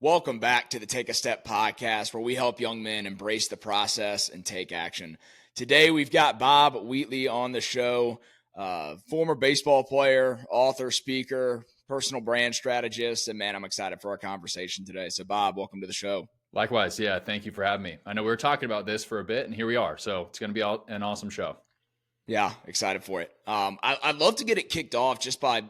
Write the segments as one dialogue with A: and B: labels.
A: Welcome back to the Take a Step podcast, where we help young men embrace the process and take action. Today, we've got Bob Wheatley on the show, former baseball player, author, speaker, personal brand strategist, and man, I'm excited for our conversation today. So, Bob, welcome to the show.
B: Likewise. Yeah. Thank you for having me. I know we were talking about this for a bit, and here we are. So it's going to be an awesome show.
A: Yeah, excited for it. I'd love to get it kicked off just by,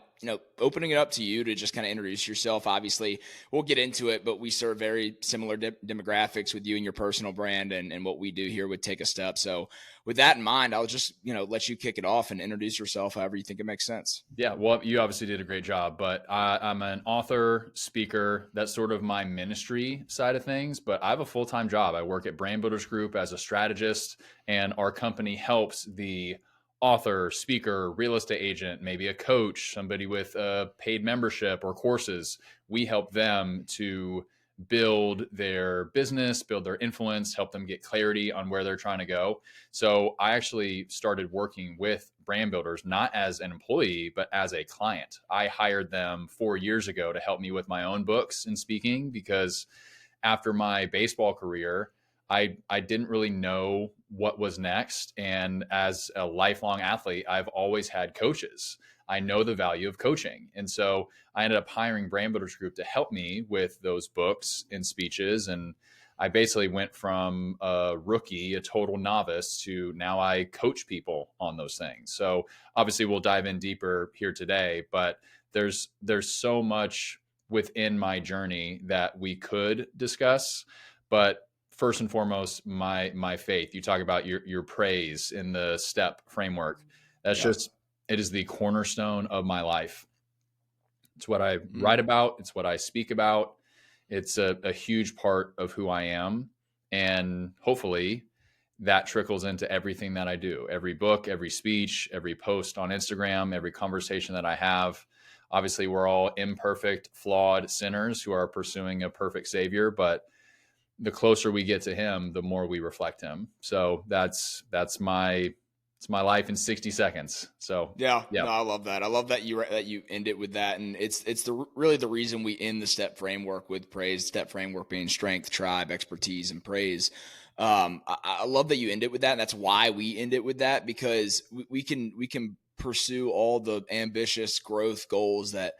A: opening it up to you to just kind of introduce yourself. Obviously, we'll get into it, but we serve very similar demographics with you and your personal brand and what we do here with Take a Step. So with that in mind, I'll just, let you kick it off and introduce yourself however you think it makes sense.
B: Yeah, well, you obviously did a great job, but I'm an author, speaker. That's sort of my ministry side of things, but I have a full-time job. I work at Brand Builders Group as a strategist, and our company helps the author, speaker, real estate agent, maybe a coach, somebody with a paid membership or courses. We help them to build their business, build their influence, help them get clarity on where they're trying to go. So I actually started working with brand builders, not as an employee, but as a client. I hired them 4 years ago to help me with my own books and speaking, because after my baseball career, I didn't really know what was next. And as a lifelong athlete, I've always had coaches. I know the value of coaching. And so I ended up hiring Brand Builders Group to help me with those books and speeches. And I basically went from a rookie, a total novice, to now I coach people on those things. So obviously we'll dive in deeper here today, but there's so much within my journey that we could discuss. But first and foremost, my faith. You talk about your praise in the STEP framework. That's it is the cornerstone of my life. It's what I write about. It's what I speak about. It's a huge part of who I am. And hopefully that trickles into everything that I do. Every book, every speech, every post on Instagram, every conversation that I have. Obviously, we're all imperfect, flawed sinners who are pursuing a perfect Savior, but the closer we get to him, the more we reflect him. So that's my life in 60 seconds. So
A: yeah. No, I love that. I love that you end it with that. And it's really the reason we end the STEP framework with praise. STEP framework being strength, tribe, expertise, and praise. I love that you end it with that. And that's why we end it with that, because we can pursue all the ambitious growth goals that,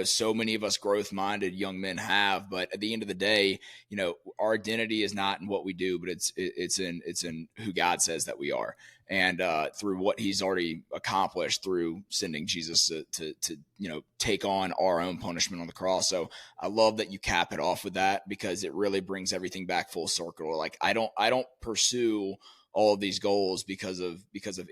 A: so many of us growth-minded young men have. But at the end of the day, our identity is not in what we do, but it's in who God says that we are. And through what he's already accomplished through sending Jesus to take on our own punishment on the cross. So I love that you cap it off with that, because it really brings everything back full circle. Like I don't pursue all of these goals because of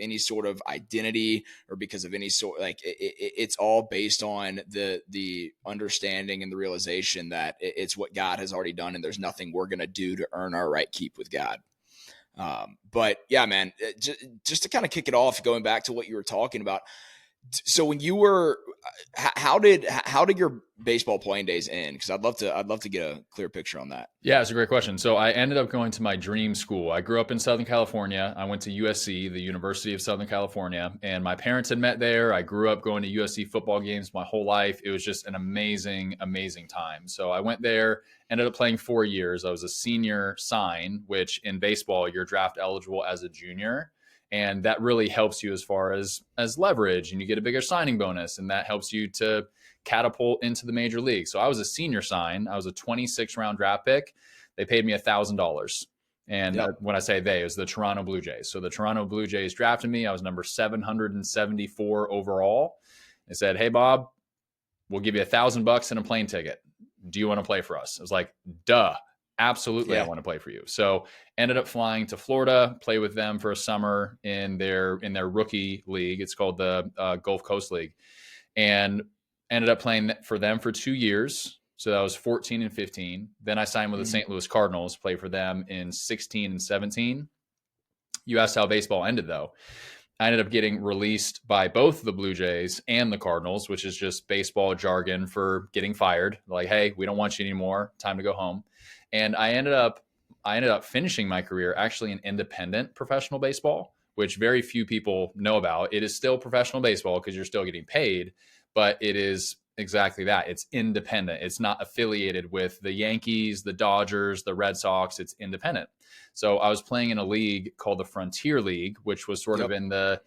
A: any sort of identity or because of any sort, like it's all based on the understanding and the realization that it's what God has already done, and there's nothing we're going to do to earn our right keep with God. But yeah, man, just to kind of kick it off, going back to what you were talking about. So when you were, how did your baseball playing days end? Because I'd love to get a clear picture on that.
B: Yeah, it's a great question. So I ended up going to my dream school. I grew up in Southern California. I went to USC, the University of Southern California, and my parents had met there. I grew up going to USC football games my whole life. It was just an amazing, amazing time. So I went there, ended up playing 4 years. I was a senior sign, which in baseball, you're draft eligible as a junior. And that really helps you as far as leverage, and you get a bigger signing bonus, and that helps you to catapult into the major league. So I was a senior sign. I was a 26 round draft pick. They paid me $1,000. And when I say they, it was the Toronto Blue Jays. So the Toronto Blue Jays drafted me. I was number 774 overall. They said, "Hey, Bob, we'll give you $1,000 and a plane ticket. Do you want to play for us?" I was like, duh. Absolutely, yeah. I want to play for you. So ended up flying to Florida, play with them for a summer in their rookie league. It's called the Gulf Coast League, and ended up playing for them for 2 years. So that was 14 and 15. Then I signed with the St. Louis Cardinals, played for them in 16 and 17. You asked how baseball ended, though. I ended up getting released by both the Blue Jays and the Cardinals, which is just baseball jargon for getting fired. Like, hey, we don't want you anymore. Time to go home. And I ended up finishing my career actually in independent professional baseball, which very few people know about. It is still professional baseball because you're still getting paid, but it is exactly that. It's independent. It's not affiliated with the Yankees, the Dodgers, the Red Sox. It's independent. So I was playing in a league called the Frontier League, which was sort of
A: Yep.
B: in the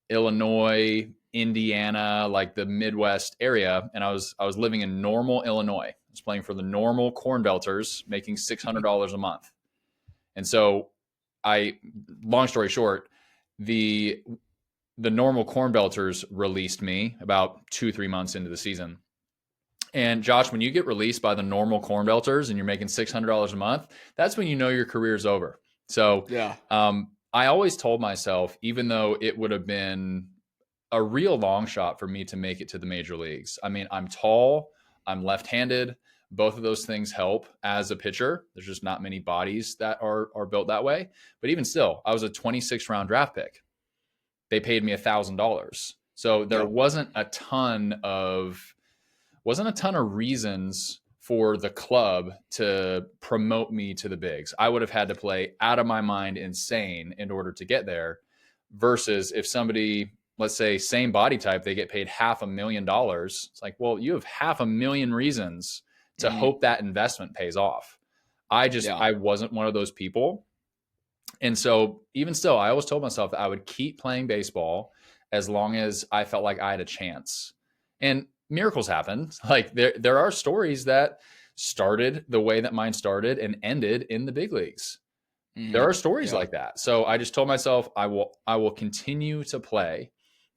B: Illinois, Indiana, like the Midwest area. And I was living in Normal, Illinois. I was playing for the Normal Corn Belters, making $600 a month. And so long story short, the Normal Corn Belters released me about 2-3 months into the season. And Josh, when you get released by the Normal Corn Belters and you're making $600 a month, that's when you know your career's over. So
A: Yeah.
B: I always told myself, even though it would have been a real long shot for me to make it to the major leagues. I mean, I'm tall, I'm left-handed. Both of those things help as a pitcher. There's just not many bodies that are built that way. But even still, I was a 26th round draft pick. They paid me $1,000. So there wasn't a ton of reasons for the club to promote me to the bigs. I would have had to play out of my mind insane in order to get there, versus if somebody, let's say same body type, they get paid $500,000. It's like, well, you have 500,000 reasons to hope that investment pays off. I wasn't one of those people. And so even still, I always told myself that I would keep playing baseball as long as I felt like I had a chance. And miracles happen. Like there are stories that started the way that mine started and ended in the big leagues. There are stories like that. So I just told myself I will continue to play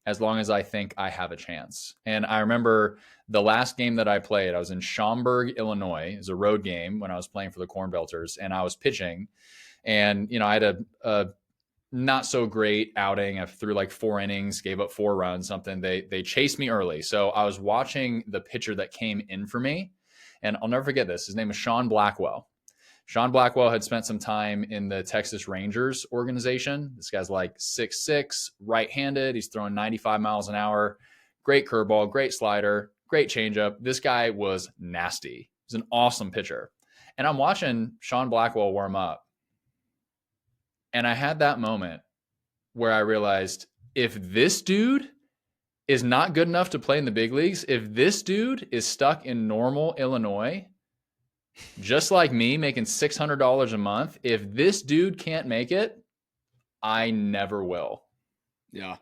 B: as long as I think I have a chance. And I remember the last game that I played, I was in Schaumburg, Illinois. It was a road game when I was playing for the Corn Belters, and I was pitching. And, I had a not so great outing. I threw like 4 innings, gave up 4 runs, something. They chased me early. So I was watching the pitcher that came in for me. And I'll never forget this. His name is Sean Blackwell. Sean Blackwell had spent some time in the Texas Rangers organization. This guy's like 6'6", right-handed. He's throwing 95 miles an hour. Great curveball, great slider, great changeup. This guy was nasty. He's an awesome pitcher. And I'm watching Sean Blackwell warm up. And I had that moment where I realized, if this dude is not good enough to play in the big leagues, if this dude is stuck in Normal, Illinois, just like me, making $600 a month, if this dude can't make it, I never will.
A: Yeah.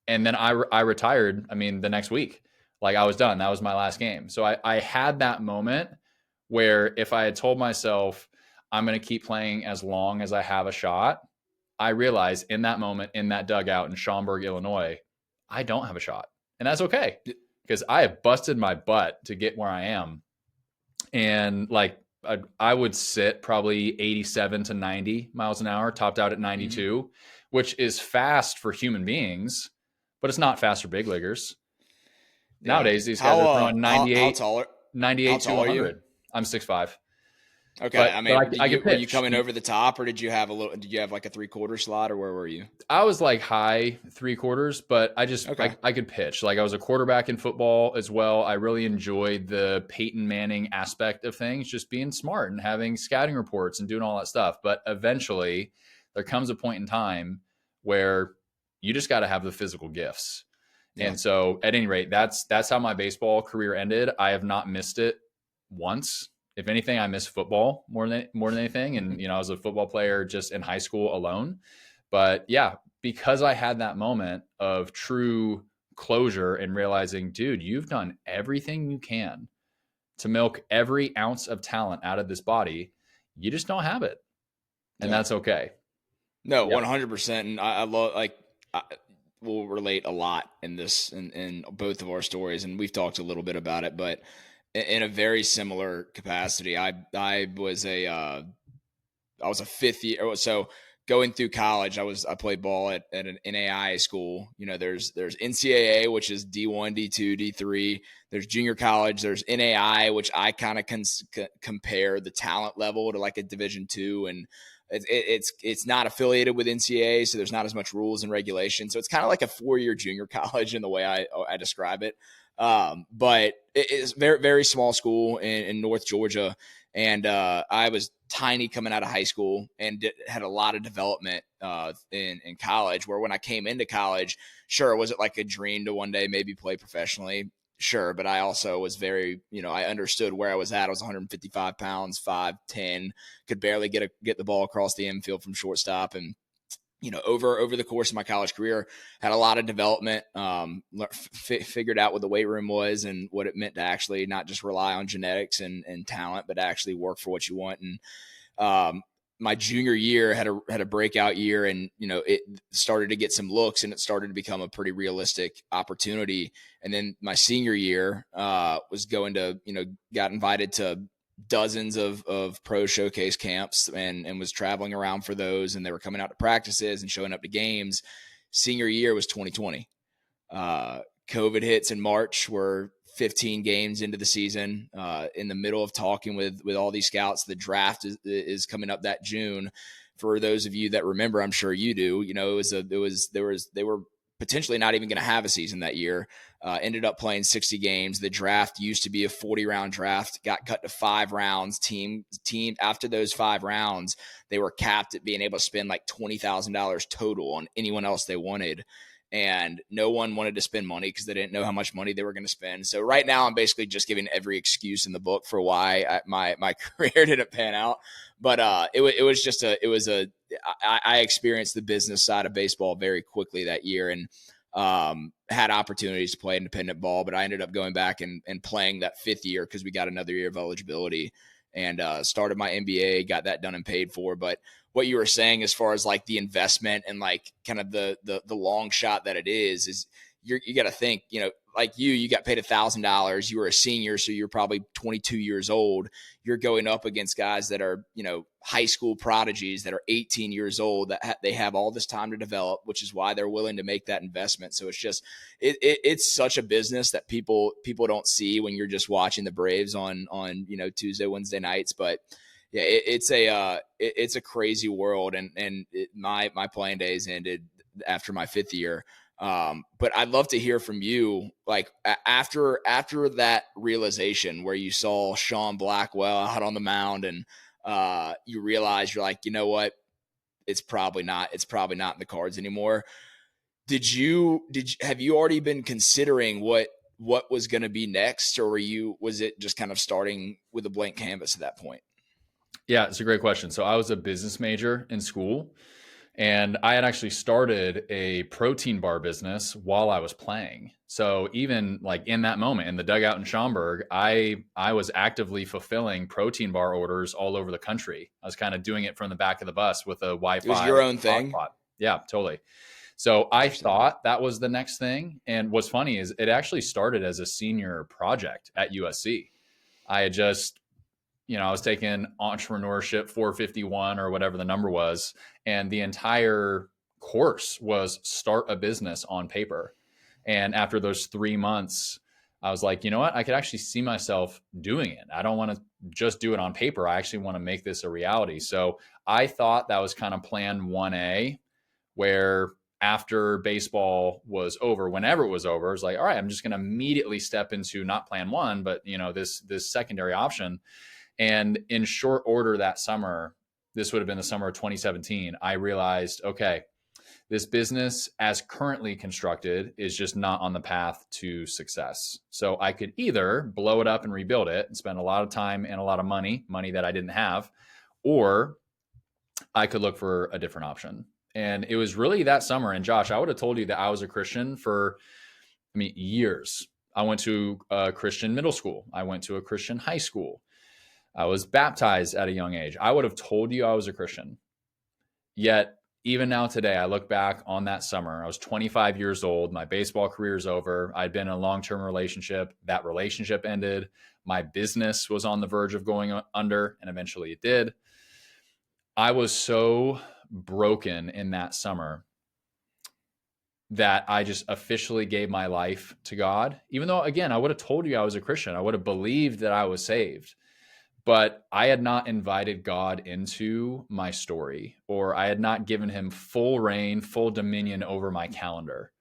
B: And then I retired, the next week. Like, I was done. That was my last game. So I had that moment where if I had told myself, I'm going to keep playing as long as I have a shot, I realized in that moment, in that dugout in Schaumburg, Illinois, I don't have a shot. And that's okay, because I have busted my butt to get where I am. And like, I would sit probably 87 to 90 miles an hour, topped out at 92, which is fast for human beings, but it's not fast for big leaguers. Yeah. Nowadays, these guys are throwing 98, 98 to 100. I'm 6'5".
A: Okay.
B: But
A: were you coming over the top, or did you have like a 3/4 slot, or where were you?
B: I was like high 3/4, but I could pitch. Like, I was a quarterback in football as well. I really enjoyed the Peyton Manning aspect of things, just being smart and having scouting reports and doing all that stuff. But eventually there comes a point in time where you just got to have the physical gifts. Yeah. And so at any rate, that's how my baseball career ended. I have not missed it once. If anything, I miss football more than anything. And, I was a football player just in high school alone. But yeah, because I had that moment of true closure and realizing, dude, you've done everything you can to milk every ounce of talent out of this body. You just don't have it. And that's okay.
A: No, 100%. And I love, we'll relate a lot in this, in both of our stories. And we've talked a little bit about it, but in a very similar capacity. I was a 5th year. So going through college, I played ball at an NAIA school. There's NCAA, which is D1, D2, D3. There's junior college. There's NAI, which I kind of compare the talent level to like a Division II, and it's not affiliated with NCAA, so there's not as much rules and regulations. So it's kind of like a 4-year junior college in the way I describe it. But it's very, very small school in North Georgia. And, I was tiny coming out of high school and had a lot of development, in college, where when I came into college, sure, was it like a dream to one day maybe play professionally? Sure, but I also was very, I understood where I was at. I was 155 pounds, 5'10", could barely get the ball across the infield from shortstop. And, over the course of my college career, had a lot of development, figured out what the weight room was and what it meant to actually not just rely on genetics and talent, but actually work for what you want. And my junior year had a breakout year, and it started to get some looks, and it started to become a pretty realistic opportunity. And then my senior year was going to got invited to dozens of pro showcase camps, and was traveling around for those, and they were coming out to practices and showing up to games. Senior year was 2020. COVID hits in March. We're 15 games into the season, in the middle of talking with all these scouts. The draft is coming up that June. For those of you that remember, I'm sure you do, they were potentially not even going to have a season that year. Ended up playing 60 games. The draft used to be a 40-round draft, got cut to 5 rounds. Team after those 5 rounds, they were capped at being able to spend like $20,000 total on anyone else they wanted. And no one wanted to spend money because they didn't know how much money they were going to spend. So right now I'm basically just giving every excuse in the book for why my career didn't pan out. But I experienced the business side of baseball very quickly that year, and had opportunities to play independent ball, but I ended up going back and playing that 5th year because we got another year of eligibility, and started my MBA, got that done and paid for. But what you were saying as far as like the investment and like kind of the long shot that it is you got to think, like you got paid $1,000. You were a senior, so you're probably 22 years old. You're going up against guys that are, high school prodigies that are 18 years old, that they have all this time to develop, which is why they're willing to make that investment. So it's just, it's such a business that people don't see when you're just watching the Braves on Tuesday, Wednesday nights. But yeah, it's a crazy world, and my playing days ended after my 5th year. But I'd love to hear from you, like after that realization where you saw Sean Blackwell out on the mound, and you realize you're like, you know what, it's probably not in the cards anymore. Have you already been considering what was going to be next, or was it just kind of starting with a blank canvas at that point?
B: Yeah, it's a great question. So I was a business major in school, and I had actually started a protein bar business while I was playing. So even like in that moment in the dugout in Schaumburg, I was actively fulfilling protein bar orders all over the country. I was kind of doing it from the back of the bus with a Wi-Fi.
A: It was your own thing.
B: Hotspot. Yeah, totally. So I thought that was the next thing. And what's funny is it actually started as a senior project at USC. I had just, I was taking entrepreneurship 451 or whatever the number was. And the entire course was start a business on paper. And after those 3 months, I was like, you know what? I could actually see myself doing it. I don't want to just do it on paper. I actually want to make this a reality. So I thought that was kind of plan 1A, where after baseball was over, whenever it was over, I was like, all right, I'm just going to immediately step into not plan 1, but this secondary option. And in short order that summer, this would have been the summer of 2017, I realized, okay, this business as currently constructed is just not on the path to success. So I could either blow it up and rebuild it and spend a lot of time and a lot of money that I didn't have, or I could look for a different option. And it was really that summer. And Josh, I would have told you that I was a Christian for, years. I went to a Christian middle school. I went to a Christian high school. I was baptized at a young age. I would have told you I was a Christian. Yet, even now today, I look back on that summer. I was 25 years old. My baseball career is over. I'd been in a long-term relationship. That relationship ended. My business was on the verge of going under, and eventually it did. I was so broken in that summer that I just officially gave my life to God. Even though, again, I would have told you I was a Christian. I would have believed that I was saved. But I had not invited God into my story, or I had not given him full reign, full dominion over my calendar.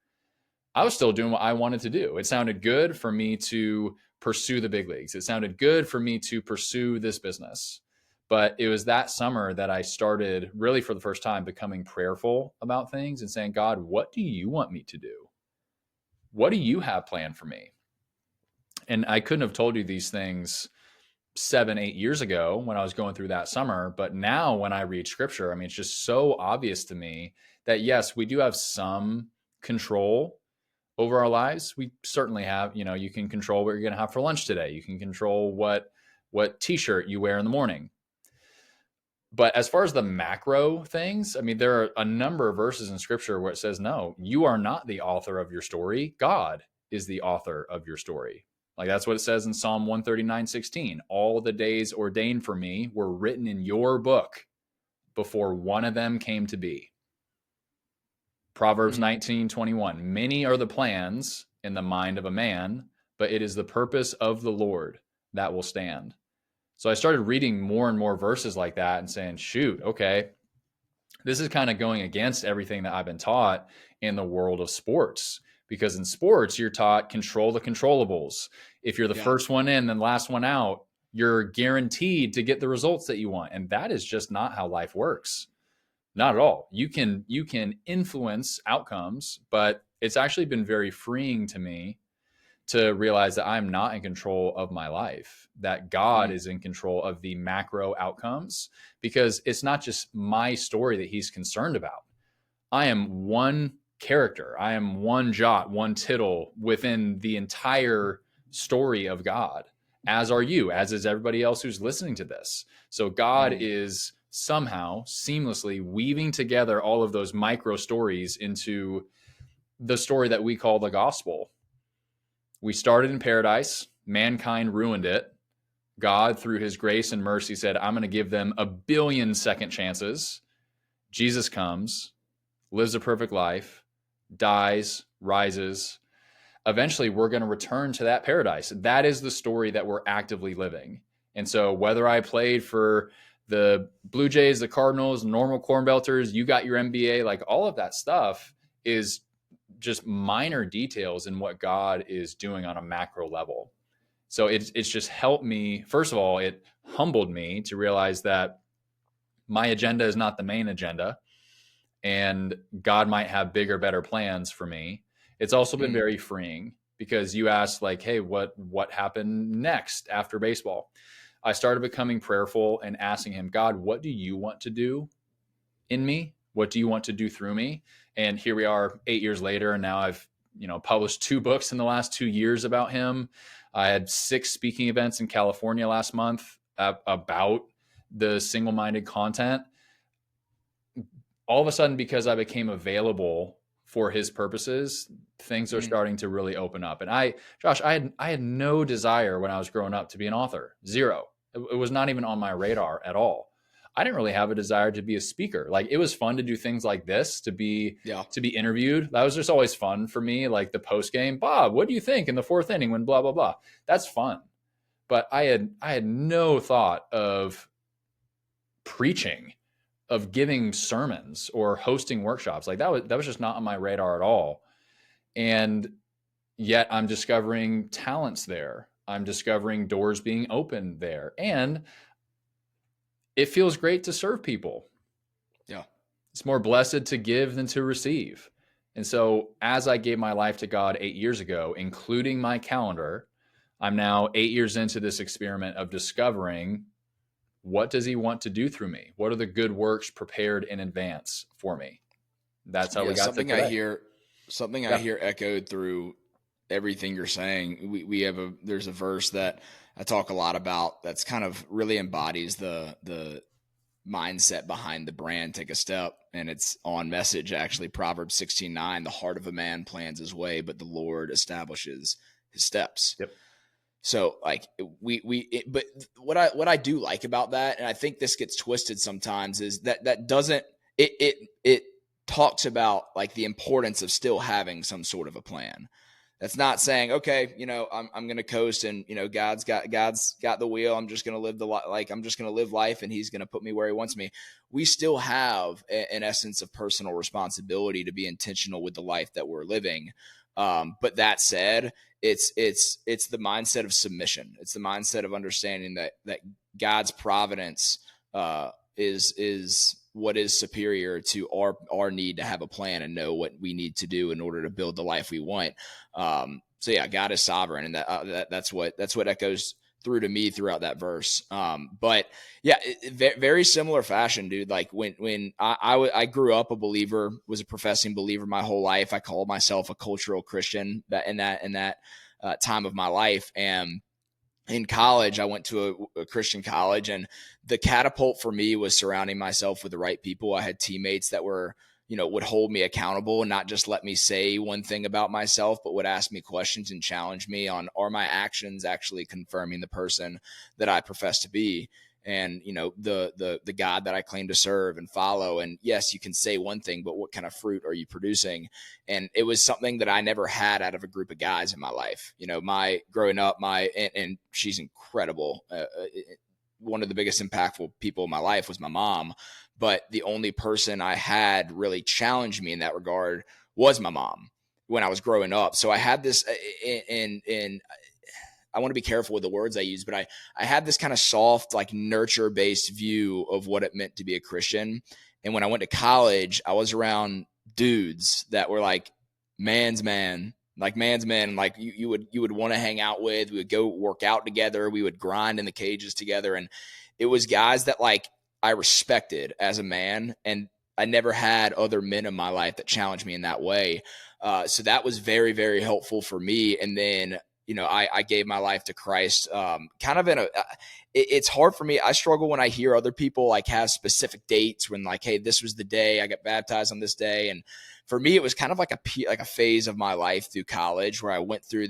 B: I was still doing what I wanted to do. It sounded good for me to pursue the big leagues. It sounded good for me to pursue this business. But it was that summer that I started really for the first time becoming prayerful about things and saying, God, what do you want me to do? What do you have planned for me? And I couldn't have told you these things 7, 8 years ago when I was going through that summer. But now when I read scripture, I mean, it's just so obvious to me that yes, we do have some control over our lives. We certainly have, you can control what you're going to have for lunch today. You can control what t-shirt you wear in the morning. But as far as the macro things, I mean, there are a number of verses in scripture where it says, no, you are not the author of your story. God is the author of your story. Like that's what it says in Psalm 139:16. All the days ordained for me were written in your book before one of them came to be. Proverbs 19:21. Many are the plans in the mind of a man, but it is the purpose of the Lord that will stand. So I started reading more and more verses like that and saying, shoot, okay, this is kind of going against everything that I've been taught in the world of sports. Because in sports, you're taught control the controllables. If you're the first one in and last one out, you're guaranteed to get the results that you want. And that is just not how life works. Not at all. You can influence outcomes, but it's actually been very freeing to me to realize that I'm not in control of my life, that God is in control of the macro outcomes, because it's not just my story that he's concerned about. I am one character. I am one jot, one tittle within the entire story of God, as are you, as is everybody else who's listening to this. So God is somehow seamlessly weaving together all of those micro stories into the story that we call the gospel. We started in paradise. Mankind ruined it. God, through his grace and mercy, said, I'm going to give them 1 billion second chances. Jesus comes, lives a perfect life, dies, rises. Eventually, we're going to return to that paradise. That is the story that we're actively living. And so whether I played for the Blue Jays, the Cardinals, normal Corn Belters, you got your MBA, like all of that stuff is just minor details in what God is doing on a macro level. So it's just helped me. First of all, it humbled me to realize that my agenda is not the main agenda, and God might have bigger, better plans for me. It's also been very freeing because you asked like, hey, what happened next after baseball? I started becoming prayerful and asking him, God, what do you want to do in me? What do you want to do through me? And here we are 8 years later. And now I've, published 2 books in the last 2 years about him. I had 6 speaking events in California last month about the single-minded content. All of a sudden, because I became available for his purposes, things are starting to really open up. And Josh, I had no desire when I was growing up to be an author. Zero. It was not even on my radar at all. I didn't really have a desire to be a speaker. Like it was fun to do things like this, to be interviewed. That was just always fun for me. Like the post game, Bob, what do you think in the 4th inning when blah, blah, blah. That's fun. But I had no thought of preaching, of giving sermons or hosting workshops. Like that was just not on my radar at all. And yet I'm discovering talents there. I'm discovering doors being opened there. And it feels great to serve people.
A: Yeah.
B: It's more blessed to give than to receive. And so as I gave my life to God 8 years ago, including my calendar, I'm now 8 years into this experiment of discovering, what does he want to do through me? What are the good works prepared in advance for me? That's how we got
A: something
B: to today.
A: I hear echoed through everything you're saying. There's a verse that I talk a lot about that's kind of really embodies the mindset behind the brand Take a Step, and it's on message actually. Proverbs 16:9, the heart of a man plans his way, but the Lord establishes his steps.
B: Yep.
A: So like but what I do like about that, and I think this gets twisted sometimes, is that doesn't it talks about like the importance of still having some sort of a plan. That's not saying, okay, I'm going to coast and, God's got the wheel. I'm just going to live life and he's going to put me where he wants me. We still have an essence of personal responsibility to be intentional with the life that we're living. But that said, it's the mindset of submission. It's the mindset of understanding that God's providence is what is superior to our need to have a plan and know what we need to do in order to build the life we want. yeah, God is sovereign, and that's what echoes through to me throughout that verse. But yeah, very similar fashion, dude. Like when I grew up a believer, was a professing believer my whole life. I called myself a cultural Christian that time of my life. And in college, I went to a Christian college, and the catapult for me was surrounding myself with the right people. I had teammates that were, would hold me accountable and not just let me say one thing about myself, but would ask me questions and challenge me on, are my actions actually confirming the person that I profess to be? And, the God that I claim to serve and follow. And yes, you can say one thing, but what kind of fruit are you producing? And it was something that I never had out of a group of guys in my life. My growing up, and she's incredible. One of the biggest impactful people in my life was my mom, but the only person I had really challenge me in that regard was my mom when I was growing up. So I had this in I want to be careful with the words I use, but I had this kind of soft, like nurture based view of what it meant to be a Christian. And when I went to college, I was around dudes that were like man's man, like man's men, like you would want to hang out with. We would go work out together. We would grind in the cages together. And it was guys that like I respected as a man. And I never had other men in my life that challenged me in that way. So that was very, very helpful for me. And then I gave my life to Christ, kind of it's hard for me. I struggle when I hear other people like have specific dates when like, hey, this was the day I got baptized on this day. And for me, it was kind of like a phase of my life through college where I went through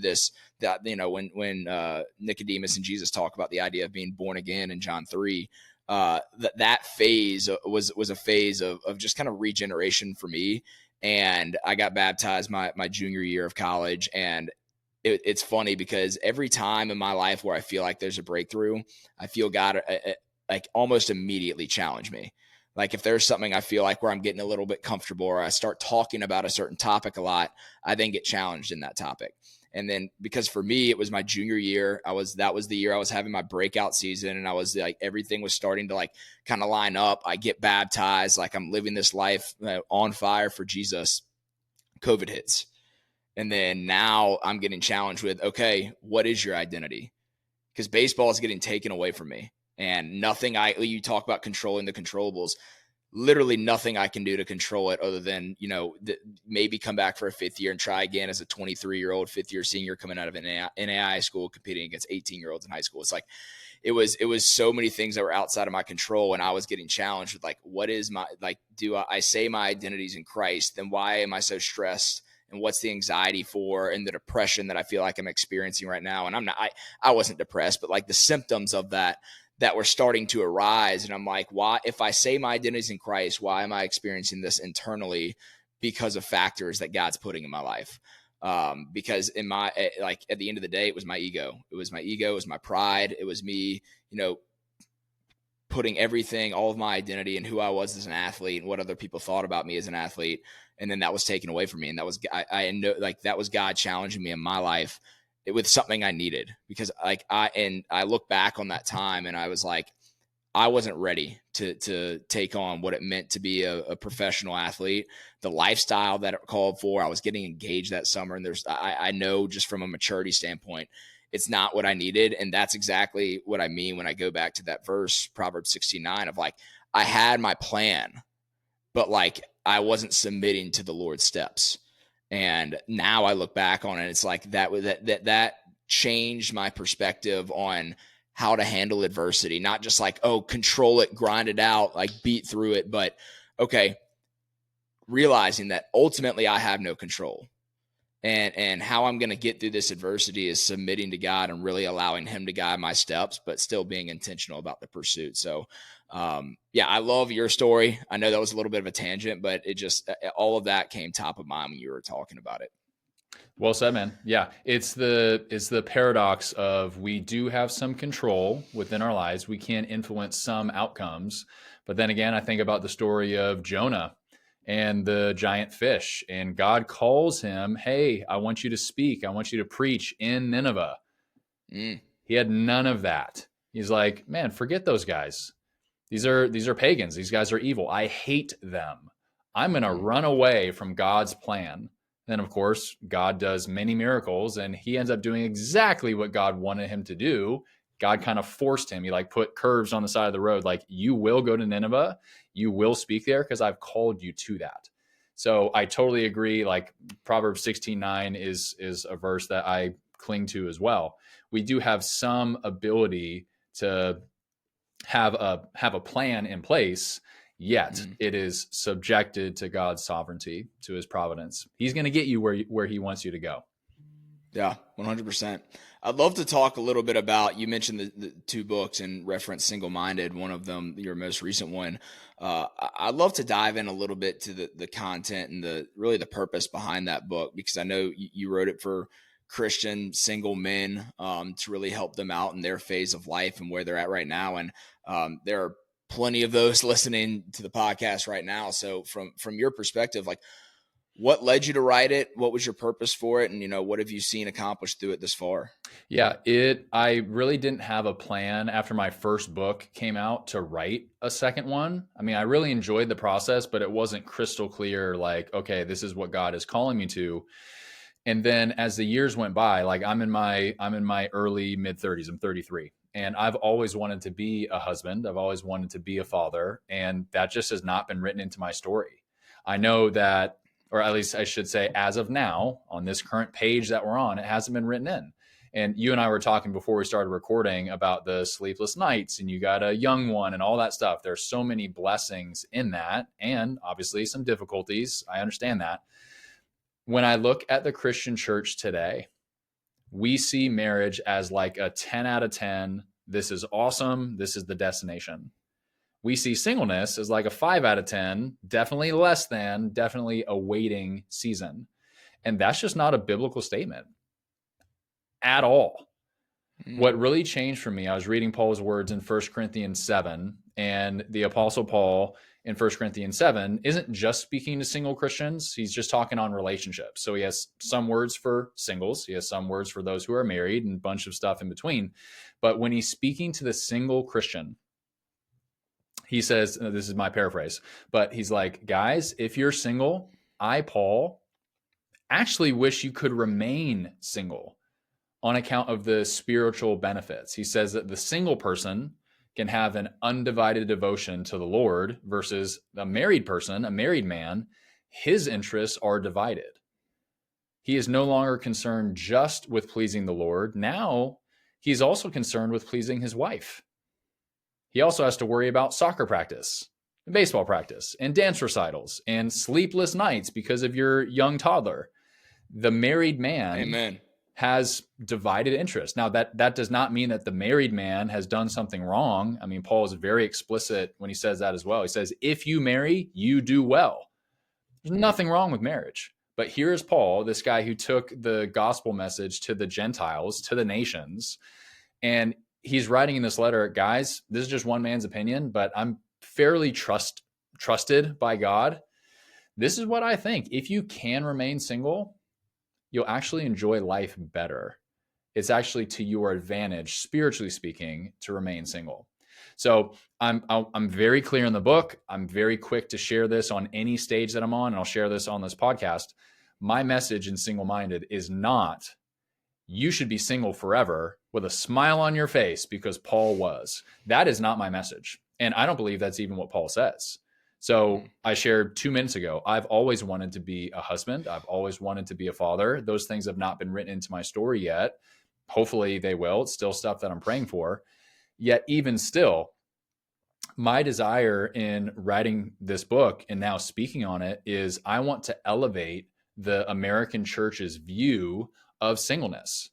A: when Nicodemus and Jesus talk about the idea of being born again in John 3, that phase was a phase of just kind of regeneration for me. And I got baptized my junior year of college. And it's funny because every time in my life where I feel like there's a breakthrough, I feel God like almost immediately challenge me. Like if there's something I feel like where I'm getting a little bit comfortable or I start talking about a certain topic a lot, I then get challenged in that topic. And then because for me, it was my junior year, that was the year I was having my breakout season, and I was like, everything was starting to like kind of line up. I get baptized, like I'm living this life on fire for Jesus. COVID hits. And then now I'm getting challenged with, okay, what is your identity? Because baseball is getting taken away from me. And you talk about controlling the controllables, literally nothing I can do to control it other than, maybe come back for a fifth year and try again as a 23-year-old fifth year senior coming out of an NAI school competing against 18-year-olds in high school. It's like, it was so many things that were outside of my control. And I was getting challenged with like, what is do I say my identity is in Christ? Then why am I so stressed? And what's the anxiety for and the depression that I feel like I'm experiencing right now? And I wasn't depressed, but like the symptoms of that were starting to arise. And I'm like, why, if I say my identity is in Christ, why am I experiencing this internally? Because of factors that God's putting in my life. Because at the end of the day, it was my ego. It was my pride. It was me, putting everything, all of my identity and who I was as an athlete and what other people thought about me as an athlete. And then that was taken away from me. And that was, I know, like that was God challenging me in my life with something I needed, because I look back on that time and I was like, I wasn't ready to take on what it meant to be a professional athlete, the lifestyle that it called for. I was getting engaged that summer, and I know just from a maturity standpoint, it's not what I needed. And that's exactly what I mean when I go back to that verse, Proverbs 16:9, of like, I had my plan, but like I wasn't submitting to the Lord's steps. And now I look back on it, it's like that changed my perspective on how to handle adversity. Not just like, oh, control it, grind it out, like beat through it, but okay, realizing that ultimately I have no control. And how I'm going to get through this adversity is submitting to God and really allowing him to guide my steps, but still being intentional about the pursuit. So, yeah, I love your story. I know that was a little bit of a tangent, but all of that came top of mind when you were talking about it.
B: Well said, man. Yeah, it's the paradox of, we do have some control within our lives. We can influence some outcomes. But then again, I think about the story of Jonah and the giant fish, and God calls him, hey, I want you to speak. I want you to preach in Nineveh. He had none of that. He's like, man, forget those guys. These are pagans. These guys are evil. I hate them. I'm going to run away from God's plan Then, of course, God does many miracles, and he ends up doing exactly what God wanted him to do. God kind of forced him. He like put curves on the side of the road. Like, you will go to Nineveh. You will speak there because I've called you to that. So I totally agree. Like, Proverbs 16:9 is a verse that I cling to as well. We do have some ability to have a plan in place, yet it is subjected to God's sovereignty, to his providence. He's going to get you where he wants you to go.
A: Yeah, 100%. I'd love to talk a little bit about, you mentioned the two books and reference Single-Minded, one of them, your most recent one. I'd love to dive in a little bit to the content and the purpose behind that book, because I know you wrote it for Christian single men, to really help them out in their phase of life and where they're at right now. And there are plenty of those listening to the podcast right now. So from your perspective, like, what led you to write it? What was your purpose for it? And, what have you seen accomplished through it this far?
B: Yeah, I really didn't have a plan after my first book came out to write a second one. I mean, I really enjoyed the process, but it wasn't crystal clear, like, okay, this is what God is calling me to. And then as the years went by, like, I'm in my early mid 30s. I'm 33. And I've always wanted to be a husband. I've always wanted to be a father. And that just has not been written into my story. I know that, or at least I should say, as of now, on this current page that we're on, it hasn't been written in. And you and I were talking before we started recording about the sleepless nights, and you got a young one and all that stuff. There's so many blessings in that, and obviously some difficulties. I understand that. When I look at the Christian church today, we see marriage as like a 10 out of 10. This is awesome. This is the destination. We see singleness as like a 5 out of 10, definitely less than, definitely a waiting season. And that's just not a biblical statement at all. What really changed for me, I was reading Paul's words in 1 Corinthians 7, and the Apostle Paul in 1 Corinthians 7 isn't just speaking to single Christians. He's just talking on relationships. So he has some words for singles. He has some words for those who are married and a bunch of stuff in between. But when he's speaking to the single Christian, he says, this is my paraphrase, but he's like, guys, if you're single, I, Paul, actually wish you could remain single on account of the spiritual benefits. He says that the single person can have an undivided devotion to the Lord versus a married person, a married man, his interests are divided. He is no longer concerned just with pleasing the Lord. Now he's also concerned with pleasing his wife. He also has to worry about soccer practice, and baseball practice, and dance recitals, and sleepless nights because of your young toddler. The married man
A: Amen.
B: has divided interest. Now, that does not mean that the married man has done something wrong. I mean, Paul is very explicit when he says that as well. He says, if you marry, you do well. There's nothing wrong with marriage. But here is Paul, this guy who took the gospel message to the Gentiles, to the nations, and he's writing in this letter, guys, this is just one man's opinion, but I'm fairly trusted by God. This is what I think. If you can remain single, you'll actually enjoy life better. It's actually to your advantage, spiritually speaking, to remain single. So I'm very clear in the book. I'm very quick to share this on any stage that I'm on, and I'll share this on this podcast. My message in Single-Minded is not, you should be single forever with a smile on your face because Paul was. That is not my message. And I don't believe that's even what Paul says. So I shared 2 minutes ago, I've always wanted to be a husband. I've always wanted to be a father. Those things have not been written into my story yet. Hopefully they will. It's still stuff that I'm praying for. Yet even still, my desire in writing this book and now speaking on it is I want to elevate the American church's view of singleness.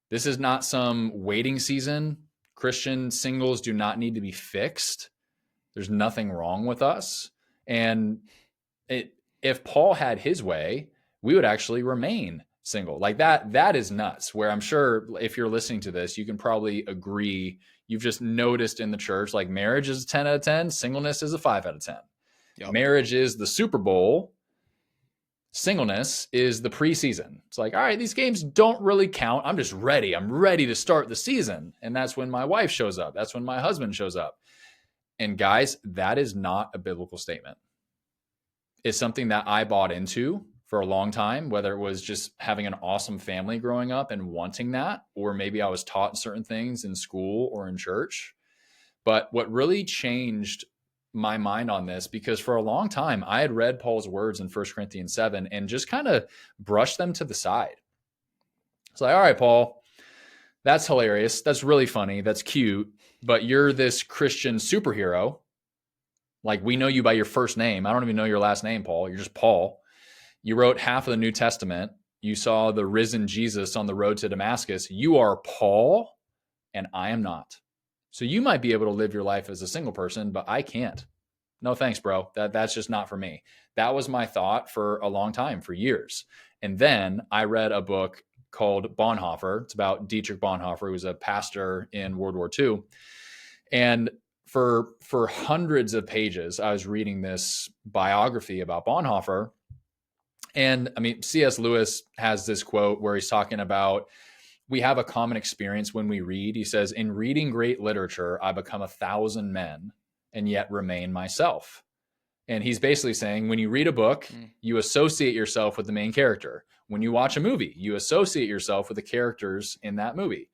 B: This is not some waiting season. Christian singles do not need to be fixed. There's nothing wrong with us. And if Paul had his way, we would actually remain single. Like that is nuts, where I'm sure if you're listening to this, you can probably agree. You've just noticed in the church, like marriage is a 10 out of 10, singleness is a 5 out of 10. Yep. Marriage is the Super Bowl. Singleness is the preseason. It's like, all right, these games don't really count. I'm just ready. I'm ready to start the season. And that's when my wife shows up. That's when my husband shows up. And guys, that is not a biblical statement. It's something that I bought into for a long time, whether it was just having an awesome family growing up and wanting that, or maybe I was taught certain things in school or in church. But what really changed my mind on this, because for a long time I had read Paul's words in 1 Corinthians 7 and just kind of brushed them to the side. It's like, all right, Paul, that's hilarious. That's really funny. That's cute. But you're this Christian superhero. Like, we know you by your first name. I don't even know your last name, Paul. You're just Paul. You wrote half of the New Testament. You saw the risen Jesus on the road to Damascus. You are Paul, and I am not. So you might be able to live your life as a single person, but I can't. No thanks, bro. That's just not for me. That was my thought for a long time, for years. And then I read a book called Bonhoeffer. It's about Dietrich Bonhoeffer, who was a pastor in World War II. And for hundreds of pages, I was reading this biography about Bonhoeffer. And I mean, C.S. Lewis has this quote where he's talking about, we have a common experience when we read. He says, in reading great literature, I become 1,000 men and yet remain myself. And he's basically saying, when you read a book, you associate yourself with the main character. When you watch a movie, you associate yourself with the characters in that movie.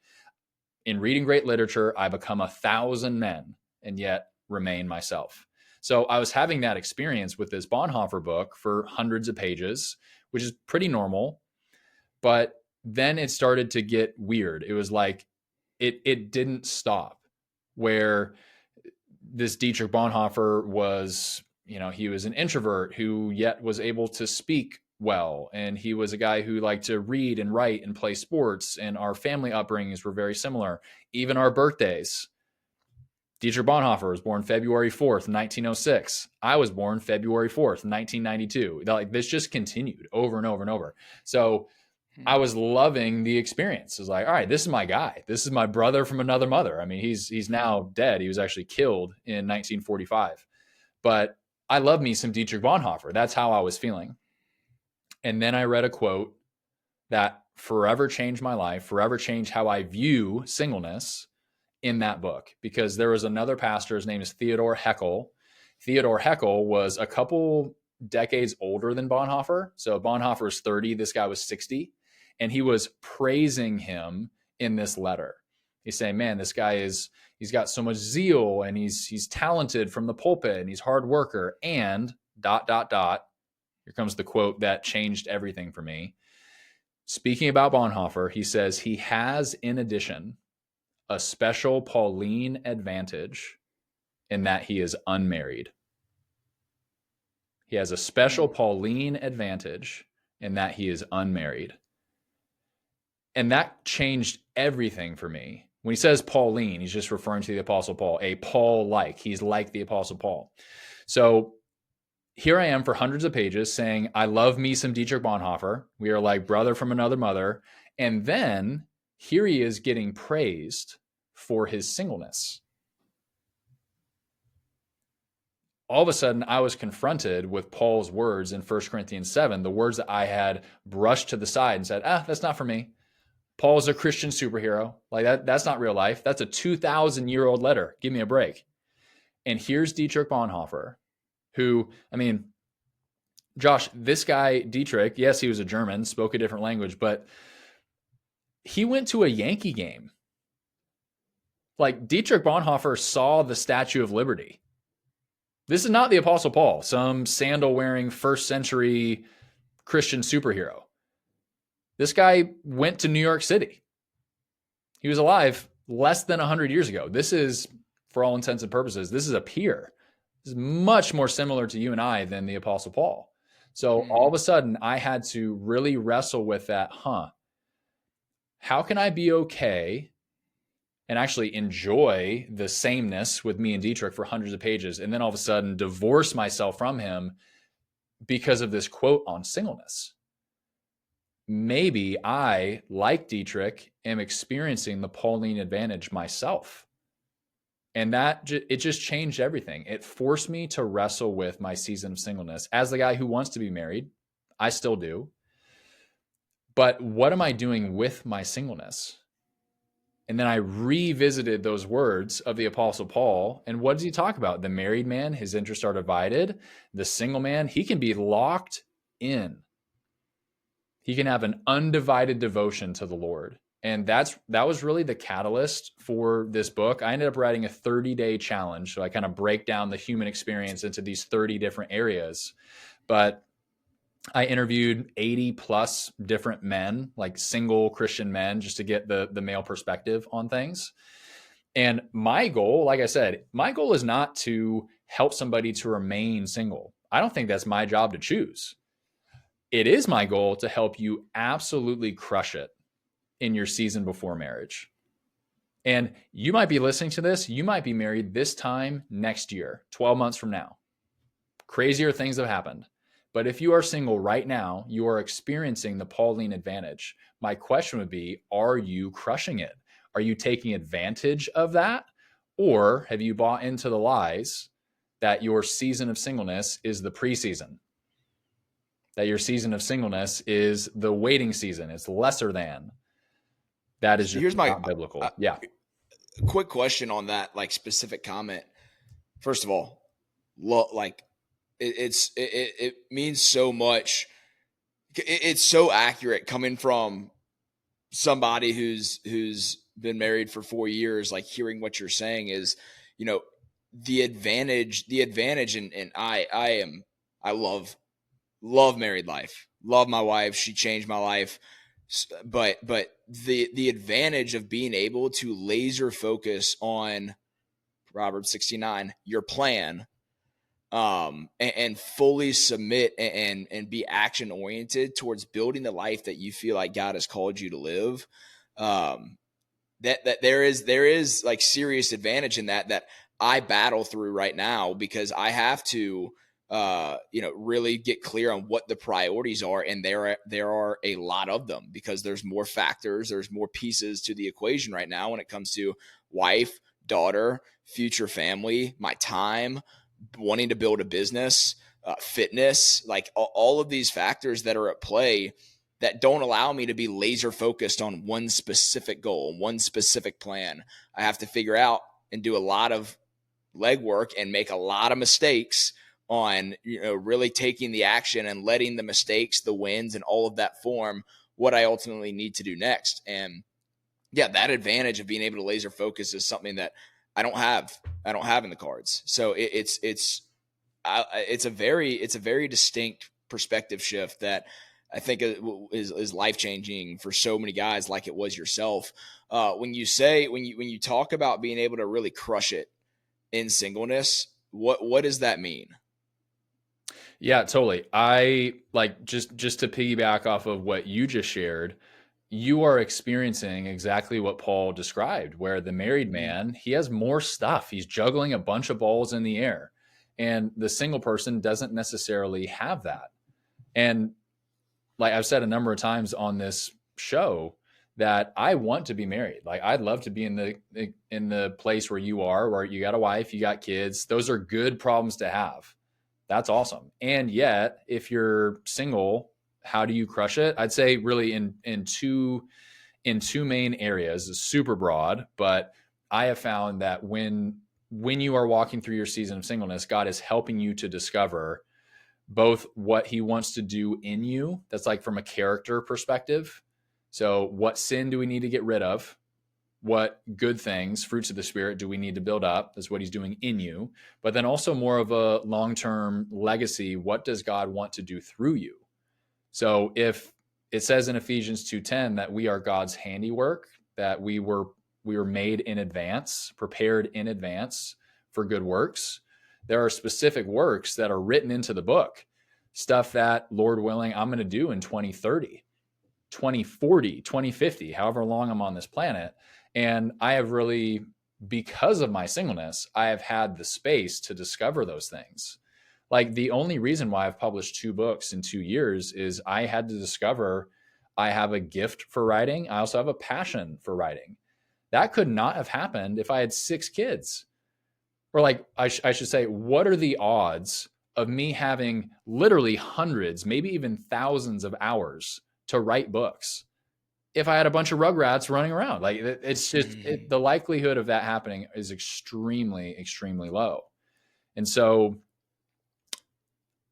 B: In reading great literature, I become 1,000 men and yet remain myself. So I was having that experience with this Bonhoeffer book for hundreds of pages, which is pretty normal. But then it started to get weird. It was like, it didn't stop, where this Dietrich Bonhoeffer was, he was an introvert who yet was able to speak well. And he was a guy who liked to read and write and play sports. And our family upbringings were very similar. Even our birthdays. Dietrich Bonhoeffer was born February 4th, 1906. I was born February 4th, 1992. Like, this just continued over and over and over. So I was loving the experience. It was like, all right, this is my guy. This is my brother from another mother. I mean, he's now dead. He was actually killed in 1945. But I love me some Dietrich Bonhoeffer. That's how I was feeling. And then I read a quote that forever changed my life, forever changed how I view singleness in that book, because there was another pastor. His name is Theodor Heckel. Theodor Heckel was a couple decades older than Bonhoeffer. So Bonhoeffer was 30. This guy was 60. And he was praising him in this letter. He's saying, man, this guy he's got so much zeal, and he's talented from the pulpit, and he's hard worker, and ... Here comes the quote that changed everything for me. Speaking about Bonhoeffer, he says, he has, in addition, a special Pauline advantage in that he is unmarried. He has a special Pauline advantage in that he is unmarried. And that changed everything for me. When he says Pauline, he's just referring to the Apostle Paul, a Paul-like. He's like the Apostle Paul. So here I am for hundreds of pages saying, I love me some Dietrich Bonhoeffer. We are like brother from another mother. And then here he is getting praised for his singleness. All of a sudden, I was confronted with Paul's words in 1 Corinthians 7, the words that I had brushed to the side and said, that's not for me. Paul's a Christian superhero. Like, that's not real life. That's a 2,000-year-old letter. Give me a break. And here's Dietrich Bonhoeffer, who, I mean, Josh, this guy, Dietrich, yes, he was a German, spoke a different language, but he went to a Yankee game. Like, Dietrich Bonhoeffer saw the Statue of Liberty. This is not the Apostle Paul, some sandal-wearing first-century Christian superhero. This guy went to New York City. He was alive less than 100 years ago. This is, for all intents and purposes, this is a peer. This is much more similar to you and I than the Apostle Paul. So all of a sudden, I had to really wrestle with that, how can I be okay and actually enjoy the sameness with me and Dietrich for hundreds of pages, and then all of a sudden divorce myself from him because of this quote on singleness? Maybe I, like Dietrich, am experiencing the Pauline advantage myself. And it just changed everything. It forced me to wrestle with my season of singleness. As the guy who wants to be married, I still do. But what am I doing with my singleness? And then I revisited those words of the Apostle Paul. And what does he talk about? The married man, his interests are divided. The single man, he can be locked in. he can have an undivided devotion to the Lord. And that was really the catalyst for this book. I ended up writing a 30-day challenge. So I kind of break down the human experience into these 30 different areas. But I interviewed 80 plus different men, like single Christian men, just to get the male perspective on things. And my goal, like I said, my goal is not to help somebody to remain single. I don't think that's my job to choose. It is my goal to help you absolutely crush it in your season before marriage. And you might be listening to this. You might be married this time next year, 12 months from now. Crazier things have happened. But if you are single right now, you are experiencing the Pauline advantage. My question would be, are you crushing it? Are you taking advantage of that? Or have you bought into the lies that your season of singleness is the preseason? That your season of singleness is the waiting season. It's lesser than. That is just
A: Here's my
B: not biblical. Yeah.
A: quick question on that, like specific comment. First of all, like it means so much. It's so accurate coming from somebody who's been married for 4 years. Like hearing what you're saying is, the advantage, and I love married life. Love my wife. She changed my life. But the advantage of being able to laser focus on Proverbs 69, your plan, and fully submit and be action oriented towards building the life that you feel like God has called you to live. That there is like serious advantage in that I battle through right now, because I have to really get clear on what the priorities are. And there are a lot of them, because there's more factors, there's more pieces to the equation right now when it comes to wife, daughter, future family, my time, wanting to build a business, fitness, like all of these factors that are at play that don't allow me to be laser focused on one specific goal, one specific plan. I have to figure out and do a lot of legwork and make a lot of mistakes on, really taking the action and letting the mistakes, the wins, and all of that form what I ultimately need to do next. And yeah, that advantage of being able to laser focus is something that I don't have in the cards. So it's a very distinct perspective shift that I think is life changing for so many guys, like it was yourself. When you talk about being able to really crush it in singleness, what does that mean?
B: Yeah, totally. I like just to piggyback off of what you just shared, you are experiencing exactly what Paul described, where the married man, he has more stuff. He's juggling a bunch of balls in the air. And the single person doesn't necessarily have that. And like I've said a number of times on this show, that I want to be married. Like I'd love to be in the place where you are, where you got a wife, you got kids. Those are good problems to have. That's awesome. And yet, if you're single, how do you crush it? I'd say really in two main areas. It's super broad, but I have found that when you are walking through your season of singleness, God is helping you to discover both what he wants to do in you. That's like from a character perspective. So what sin do we need to get rid of? What good things, fruits of the Spirit, do we need to build up? That's what he's doing in you. But then also more of a long-term legacy. What does God want to do through you? So if it says in Ephesians 2:10 that we are God's handiwork, that we were made in advance, prepared in advance for good works, there are specific works that are written into the book, stuff that, Lord willing, I'm going to do in 2030, 2040, 2050, however long I'm on this planet. And I have really, because of my singleness, I have had the space to discover those things. Like the only reason why I've published 2 books in 2 years is I had to discover I have a gift for writing. I also have a passion for writing. That could not have happened if I had 6 kids. Or like, I should say, what are the odds of me having literally hundreds, maybe even thousands of hours to write books if I had a bunch of rugrats running around? Like it's just, the likelihood of that happening is extremely, extremely low. And so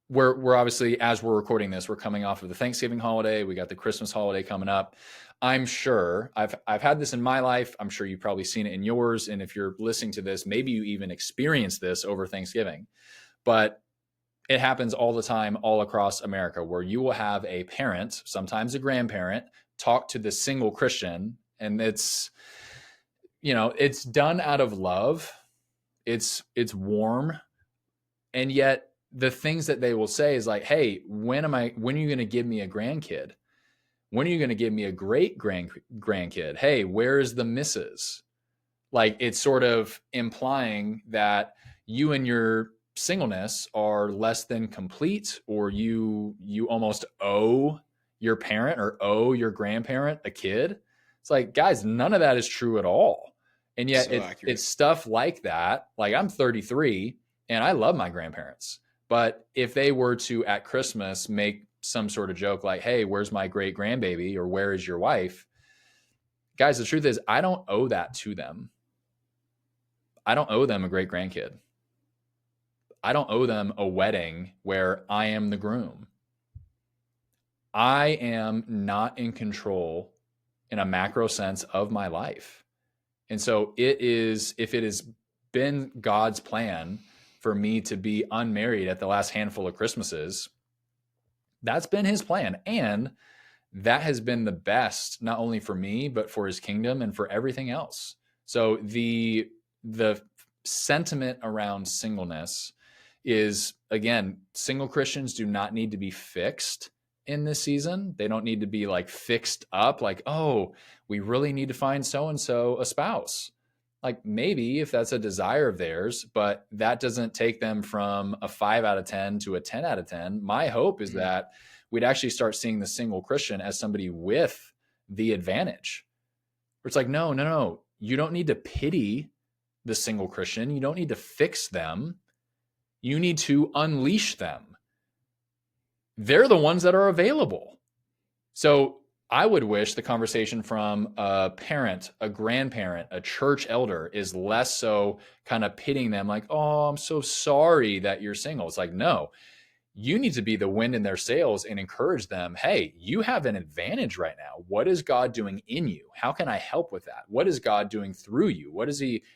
B: we're obviously, as we're recording this, we're coming off of the Thanksgiving holiday. We got the Christmas holiday coming up. I'm sure I've had this in my life. I'm sure you've probably seen it in yours. And if you're listening to this, maybe you even experienced this over Thanksgiving. But it happens all the time, all across America, where you will have a parent, sometimes a grandparent, talk to the single Christian, and it's done out of love. It's warm, and yet the things that they will say is like, "Hey, when are you going to give me a grandkid? When are you going to give me a great grandkid? Hey, where's the missus?" Like, it's sort of implying that you and your singleness are less than complete, or you almost owe your parent or owe your grandparent a kid. It's like, guys, none of that is true at all. And yet
A: So accurate.
B: it's stuff like that. Like, I'm 33 and I love my grandparents. But if they were to at Christmas make some sort of joke like, "Hey, where's my great grandbaby?" or "Where is your wife?" Guys, the truth is, I don't owe that to them. I don't owe them a great grandkid. I don't owe them a wedding where I am the groom. I am not in control in a macro sense of my life. And so if it has been God's plan for me to be unmarried at the last handful of Christmases, that's been his plan. And that has been the best, not only for me, but for his kingdom and for everything else. So the sentiment around singleness is, again, single Christians do not need to be fixed in this season. They don't need to be like fixed up, like, "Oh, we really need to find so-and-so a spouse." Like, maybe if that's a desire of theirs, but that doesn't take them from a 5 out of 10 to a 10 out of 10. My hope is that we'd actually start seeing the single Christian as somebody with the advantage. Where it's like, no, no, no. You don't need to pity the single Christian. You don't need to fix them. You need to unleash them. They're the ones that are available. So I would wish the conversation from a parent, a grandparent, a church elder is less so kind of pitting them like, "Oh, I'm so sorry that you're single." It's like, no, you need to be the wind in their sails and encourage them. "Hey, you have an advantage right now. What is God doing in you? How can I help with that? What is God doing through you?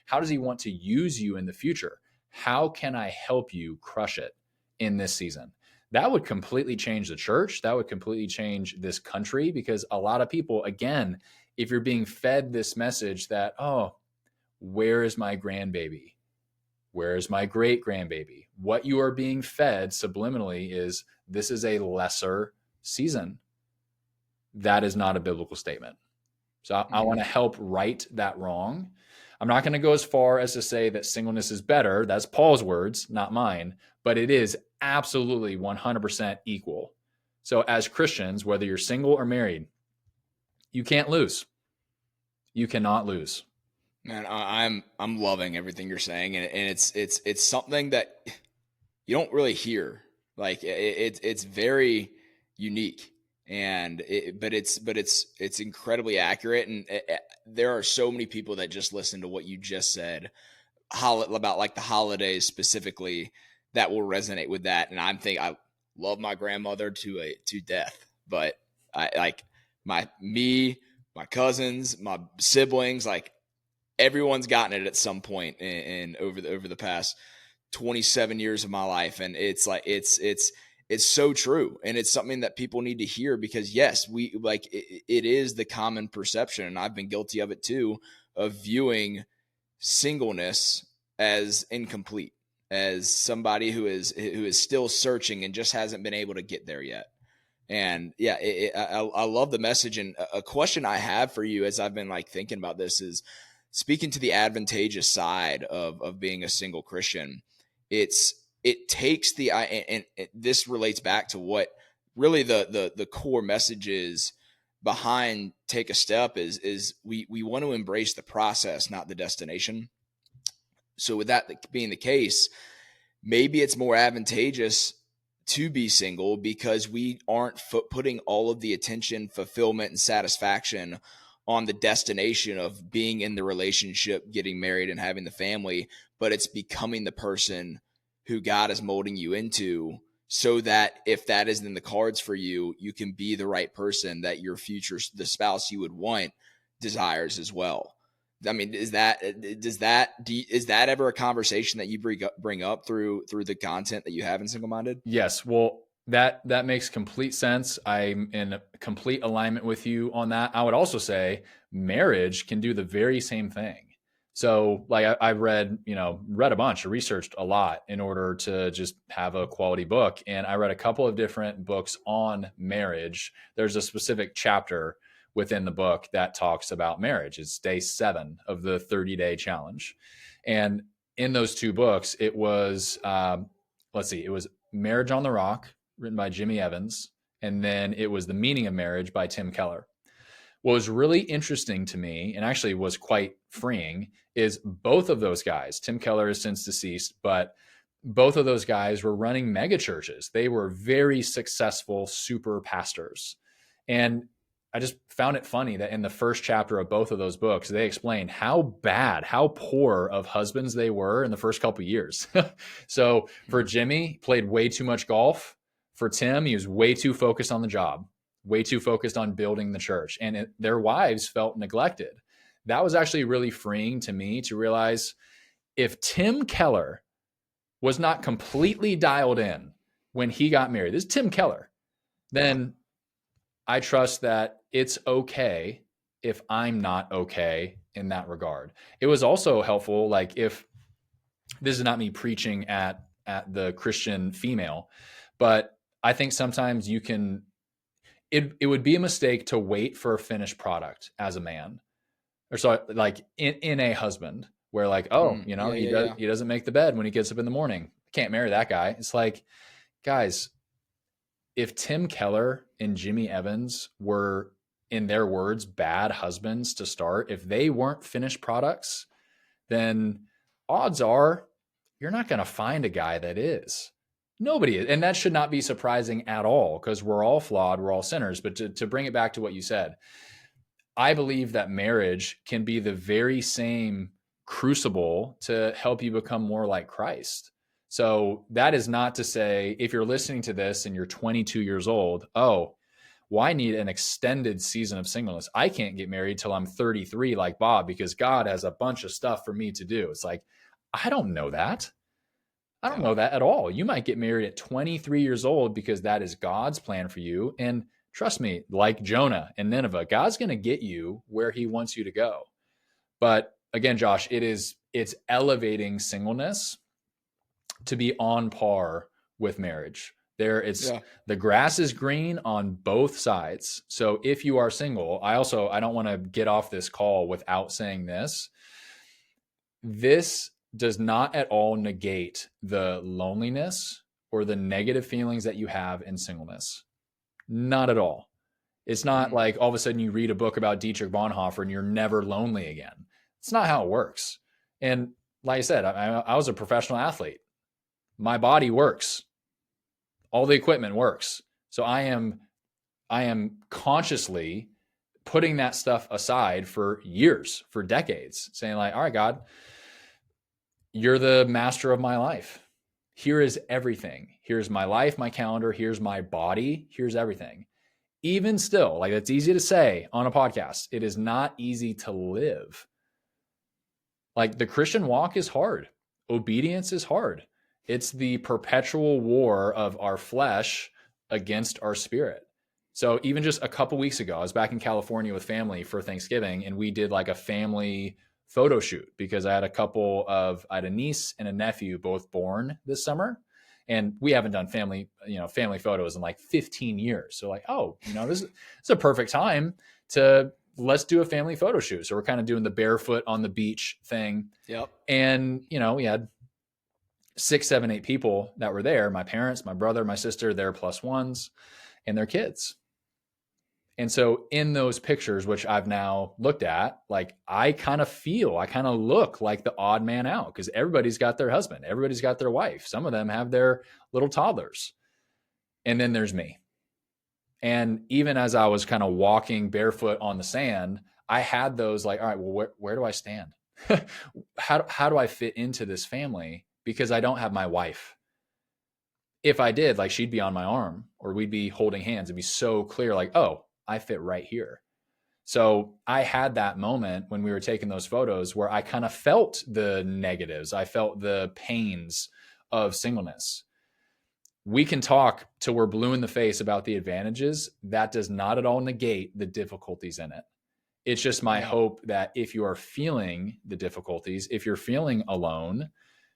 B: How does he want to use you in the future? How can I help you crush it in this season?" That would completely change the church. That would completely change this country, because a lot of people, again, if you're being fed this message that, "Oh, where is my grandbaby? Where is my great grandbaby?" What you are being fed subliminally is, this is a lesser season. That is not a biblical statement. So I want to help right that wrong. I'm not going to go as far as to say that singleness is better. That's Paul's words, not mine. But it is absolutely 100% equal. So as Christians, whether you're single or married, you can't lose. You cannot lose.
A: Man, I'm loving everything you're saying, and it's something that you don't really hear. Like, it's very unique, and it's incredibly accurate. And there are so many people that just listen to what you just said about like the holidays specifically that will resonate with that. And I love my grandmother to death, but I like my cousins, my siblings, like everyone's gotten it at some point in over the past 27 years of my life. And it's like, it's so true. And it's something that people need to hear, because yes, we like, it is the common perception. And I've been guilty of it too, of viewing singleness as incomplete, as somebody who is still searching and just hasn't been able to get there yet. And yeah, I love the message. And a question I have for you, as I've been like thinking about this, is speaking to the advantageous side of being a single Christian. It takes and this relates back to what really the core message is behind Take a Step is we want to embrace the process, not the destination. So with that being the case, maybe it's more advantageous to be single because we aren't putting all of the attention, fulfillment, and satisfaction on the destination of being in the relationship, getting married, and having the family, but it's becoming the person who God is molding you into so that if that isn't in the cards for you, you can be the right person that your future, the spouse you would want, desires as well. I mean, is that ever a conversation that you bring up through the content that you have in Single Minded?
B: Yes. Well, that makes complete sense. I'm in complete alignment with you on that. I would also say marriage can do the very same thing. So like I've read a bunch, researched a lot in order to just have a quality book. And I read a couple of different books on marriage. There's a specific chapter within the book that talks about marriage. It's day 7 of the 30-day challenge. And in those 2 books, it was, it was Marriage on the Rock, written by Jimmy Evans. And then it was The Meaning of Marriage by Tim Keller. What was really interesting to me, and actually was quite freeing, is both of those guys, Tim Keller is since deceased, but both of those guys were running mega churches. They were very successful super pastors. And I just found it funny that in the first chapter of both of those books, they explained how bad, how poor of husbands they were in the first couple of years. So for Jimmy, he played way too much golf. For Tim, he was way too focused on the job, way too focused on building the church. And their wives felt neglected. That was actually really freeing to me to realize if Tim Keller was not completely dialed in when he got married, this is Tim Keller, then I trust that it's okay if I'm not okay in that regard. It was also helpful, like if this is not me preaching at the Christian female, but I think sometimes you can, it would be a mistake to wait for a finished product as a man, or so like in a husband where like, he doesn't make the bed when he gets up in the morning. Can't marry that guy. It's like, guys, if Tim Keller and Jimmy Evans were, in their words, bad husbands to start, if they weren't finished products, then odds are you're not going to find a guy that is. Nobody is. And that should not be surprising at all, because we're all flawed, we're all sinners. But to bring it back to what you said, I believe that marriage can be the very same crucible to help you become more like Christ. So that is not to say, if you're listening to this and you're 22 years old, well, I need an extended season of singleness. I can't get married till I'm 33 like Bob because God has a bunch of stuff for me to do. It's like, I don't know that. I don't know that at all. You might get married at 23 years old because that is God's plan for you. And trust me, like Jonah and Nineveh, God's going to get you where he wants you to go. But again, Josh, it's elevating singleness to be on par with marriage. The grass is green on both sides. So if you are single, I don't want to get off this call without saying this. This does not at all negate the loneliness or the negative feelings that you have in singleness. Not at all. It's not like all of a sudden you read a book about Dietrich Bonhoeffer and you're never lonely again. It's not how it works. And like I said, I was a professional athlete. My body works. All the equipment works. So I am consciously putting that stuff aside for years, for decades, saying like, all right, God, you're the master of my life. Here is everything. Here's my life, my calendar. Here's my body. Here's everything. Even still, like it's easy to say on a podcast, it is not easy to live. Like the Christian walk is hard. Obedience is hard. It's the perpetual war of our flesh against our spirit. So even just a couple weeks ago, I was back in California with family for Thanksgiving, and we did like a family photo shoot because I had a niece and a nephew both born this summer. And we haven't done family photos in like 15 years. So like, this is a perfect time to let's do a family photo shoot. So we're kind of doing the barefoot on the beach thing.
A: Yep.
B: And, we had 6, 7, 8 people that were there. My parents, my brother, my sister, their plus ones, and their kids. And so in those pictures, which I've now looked at, like I kind of look like the odd man out because everybody's got their husband. Everybody's got their wife. Some of them have their little toddlers. And then there's me. And even as I was kind of walking barefoot on the sand, I had those like, all right, well, where do I stand? How do I fit into this family? Because I don't have my wife. if I did, like she'd be on my arm or we'd be holding hands. It'd be so clear, like, oh, I fit right here. So I had that moment when we were taking those photos where I kind of felt the negatives. I felt the pains of singleness. We can talk till we're blue in the face about the advantages. That does not at all negate the difficulties in it. It's just my hope that if you are feeling the difficulties, if you're feeling alone,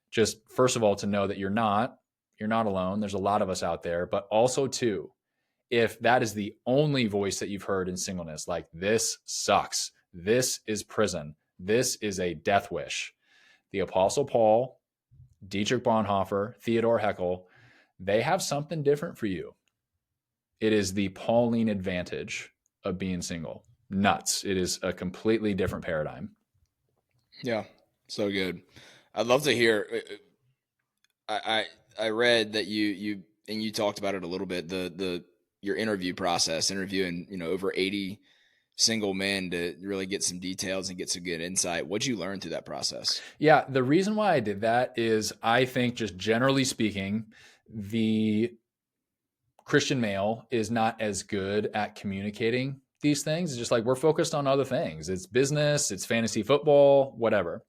B: just first of all, to know that you're not alone. There's a lot of us out there, but also too, if that is the only voice that you've heard in singleness, like this sucks, this is prison, this is a death wish. The Apostle Paul, Dietrich Bonhoeffer, Theodore Heckel, they have something different for you. It is the Pauline advantage of being single. Nuts. It is a completely different paradigm.
A: Yeah, so good. I'd love to hear. I read that you talked about it a little bit. Your interview process, interviewing over 80 single men to really get some details and get some good insight. What'd you learn through that process?
B: Yeah, the reason why I did that is I think just generally speaking, the Christian male is not as good at communicating these things. It's just like we're focused on other things. It's business, it's fantasy football, whatever.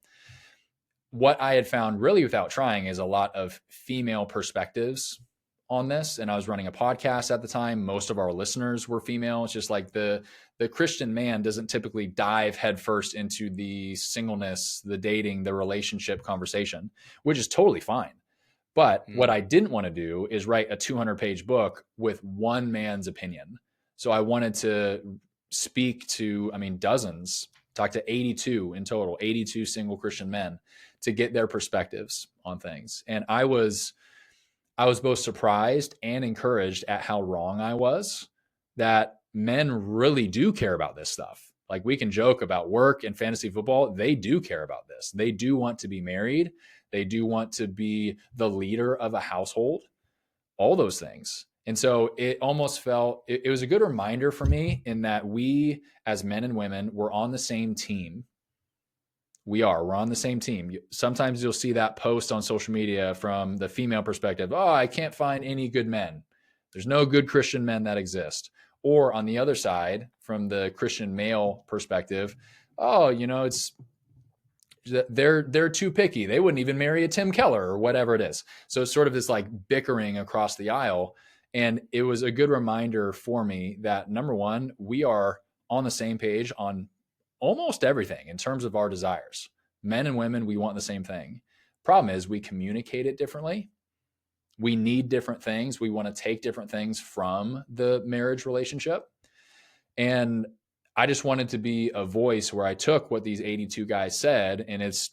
B: What I had found really without trying is a lot of female perspectives on this. And I was running a podcast at the time. Most of our listeners were female. It's just like the Christian man doesn't typically dive headfirst into the singleness, the dating, the relationship conversation, which is totally fine. But what I didn't want to do is write a 200-page book with one man's opinion. So I wanted to speak to, dozens, talk to 82 in total, 82 single Christian men to get their perspectives on things. And I was both surprised and encouraged at how wrong I was, that men really do care about this stuff. Like we can joke about work and fantasy football. They do care about this. They do want to be married. They do want to be the leader of a household, all those things. And so it almost felt, it was a good reminder for me in that we as men and women were on the same team. We're on the same team. Sometimes you'll see that post on social media from the female perspective. Oh, I can't find any good men. There's no good Christian men that exist. Or on the other side, from the Christian male perspective, oh, it's they're too picky. They wouldn't even marry a Tim Keller or whatever it is. So it's sort of this like bickering across the aisle. And it was a good reminder for me that number one, we are on the same page on almost everything in terms of our desires. Men and women, we want the same thing. Problem is we communicate it differently. We need different things. We want to take different things from the marriage relationship. And I just wanted to be a voice where I took what these 82 guys said, and it's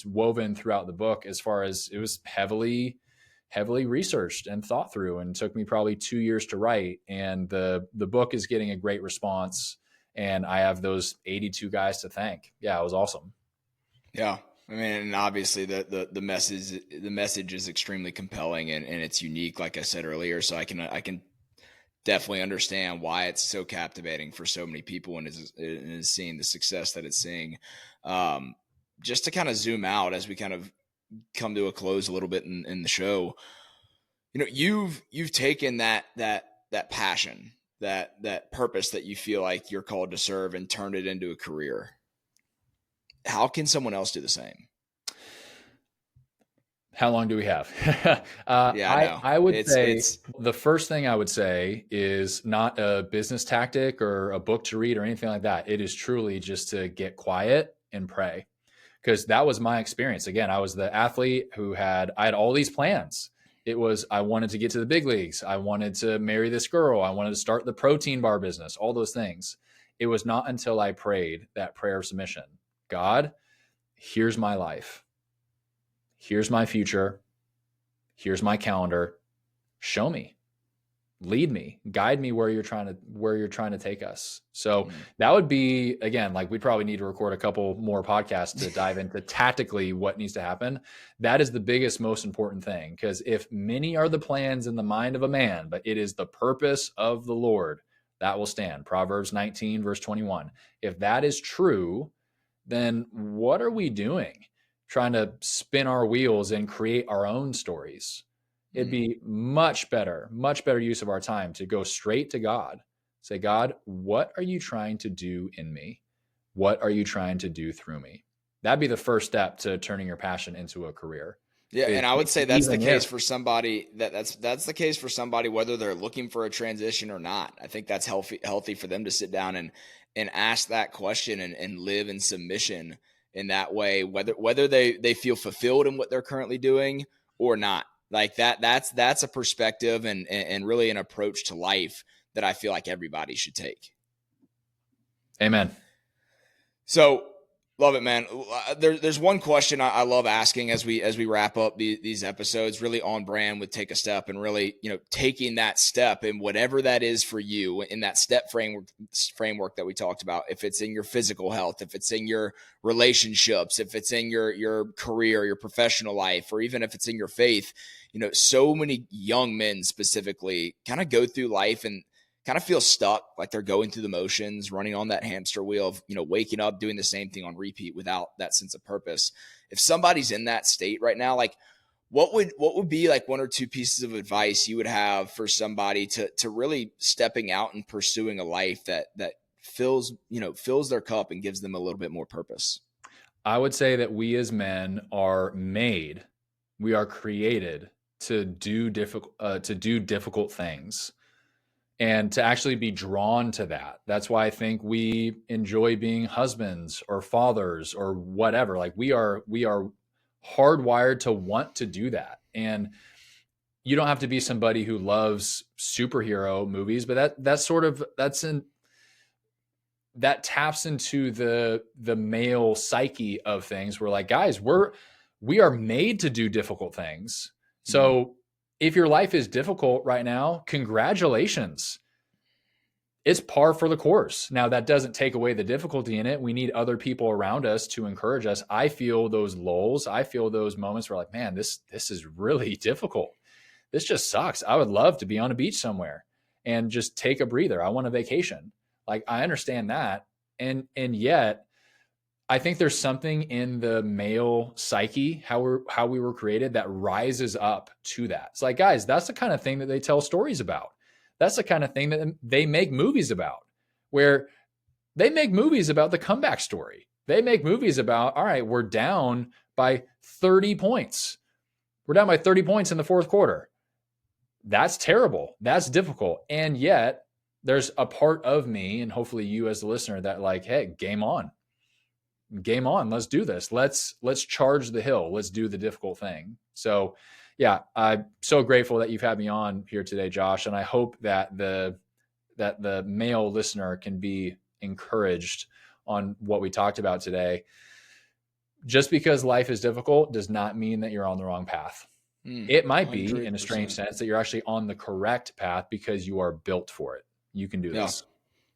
B: woven throughout the book as far as it was heavily researched and thought through, and took me probably 2 years to write. And the book is getting a great response, and I have those 82 guys to thank. Yeah, it was awesome.
A: Yeah. And obviously the message is extremely compelling and it's unique, like I said earlier. So I can definitely understand why it's so captivating for so many people and is seeing the success that it's seeing. Just to kind of zoom out as we kind of come to a close a little bit in the show, you've taken that passion, that purpose that you feel like you're called to serve and turned it into a career. How can someone else do the same?
B: How long do we have? I would say the first thing I would say is not a business tactic or a book to read or anything like that. It is truly just to get quiet and pray, because that was my experience. Again, I was the athlete I had all these plans. It was, I wanted to get to the big leagues. I wanted to marry this girl. I wanted to start the protein bar business, all those things. It was not until I prayed that prayer of submission. God, here's my life. Here's my future. Here's my calendar. Show me, lead me, guide me where you're trying to take us. So that would be, again, like we'd probably need to record a couple more podcasts to dive into tactically what needs to happen. That is the biggest, most important thing. Because if many are the plans in the mind of a man, but it is the purpose of the Lord, that will stand. Proverbs 19, verse 21. If that is true, then what are we doing? Trying to spin our wheels and create our own stories. It'd be much better use of our time to go straight to God. Say, God, what are you trying to do in me? What are you trying to do through me? That'd be the first step to turning your passion into a career.
A: Yeah, and I would say that's the
B: Even
A: case
B: if,
A: for somebody that's the case for somebody whether they're looking for a transition or not. I think that's healthy for them to sit down and ask that question and live in submission in that way, whether they feel fulfilled in what they're currently doing or not. Like that's a perspective and really an approach to life that I feel like everybody should take.
B: amen.
A: So love it, man. There's one question I love asking as we wrap up these episodes, really on brand with Take a Step, and really, taking that step and whatever that is for you in that step framework that we talked about. If it's in your physical health, if it's in your relationships, if it's in your career, your professional life, or even if it's in your faith, so many young men specifically kind of go through life and kind of feel stuck, like they're going through the motions, running on that hamster wheel of, waking up, doing the same thing on repeat without that sense of purpose. If somebody's in that state right now, like what would be like one or two pieces of advice you would have for somebody to really stepping out and pursuing a life that fills their cup and gives them a little bit more purpose?
B: I would say that we as men we are created to do difficult things. And to actually be drawn to that. That's why I think we enjoy being husbands or fathers or whatever. Like we are hardwired to want to do that. And you don't have to be somebody who loves superhero movies, but that taps into the male psyche of things. We're like, guys, we are made to do difficult things. So if your life is difficult right now, congratulations. It's par for the course. Now, that doesn't take away the difficulty in it. We need other people around us to encourage us. I feel those lulls. I feel those moments where like, man, this is really difficult. This just sucks. I would love to be on a beach somewhere and just take a breather. I want a vacation. Like, I understand that. And yet, I think there's something in the male psyche, how we were created, that rises up to that. It's like, guys, that's the kind of thing that they tell stories about. That's the kind of thing that they make movies about, where they make movies about the comeback story. They make movies about, all right, we're down by 30 points. We're down by 30 points in the fourth quarter. That's terrible. That's difficult. And yet there's a part of me, and hopefully you as the listener, that like, hey, game on. Let's do this. Let's charge the hill. Let's do the difficult thing. So yeah, I'm so grateful that you've had me on here today, Josh. And I hope that the male listener can be encouraged on what we talked about today. Just because life is difficult does not mean that you're on the wrong path. It might be 100%. In a strange sense that you're actually on the correct path because you are built for it. You can do this.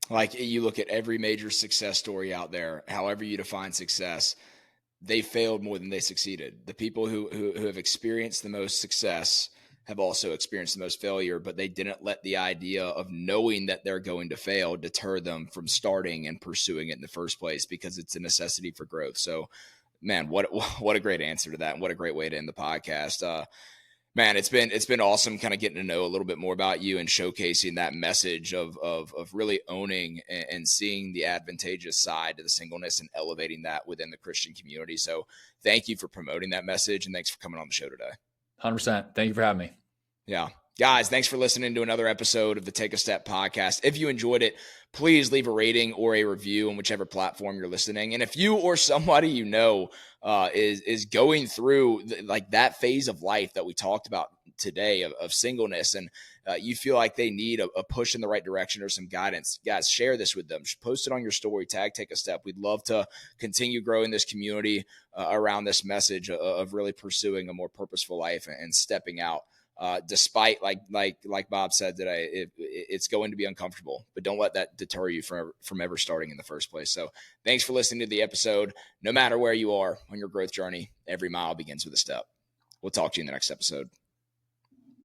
A: Like you look at every major success story out there, however you define success, they failed more than they succeeded. The people who have experienced the most success have also experienced the most failure, but they didn't let the idea of knowing that they're going to fail deter them from starting and pursuing it in the first place, because it's a necessity for growth. So, man, what a great answer to that, and what a great way to end the podcast. Man, it's been awesome kind of getting to know a little bit more about you and showcasing that message of really owning and seeing the advantageous side to the singleness and elevating that within the Christian community. So thank you for promoting that message, and thanks for coming on the show today.
B: 100%. Thank you for having me.
A: Yeah. Guys, thanks for listening to another episode of the Take a Step podcast. If you enjoyed it, please leave a rating or a review on whichever platform you're listening. And if you or somebody you know is going through like that phase of life that we talked about today of singleness, and you feel like they need a push in the right direction or some guidance, guys, share this with them. Post it on your story, tag Take a Step. We'd love to continue growing this community around this message of really pursuing a more purposeful life and stepping out. Despite like Bob said today, it's going to be uncomfortable, but don't let that deter you from ever starting in the first place. So thanks for listening to the episode. No matter where you are on your growth journey, every mile begins with a step. We'll talk to you in the next episode.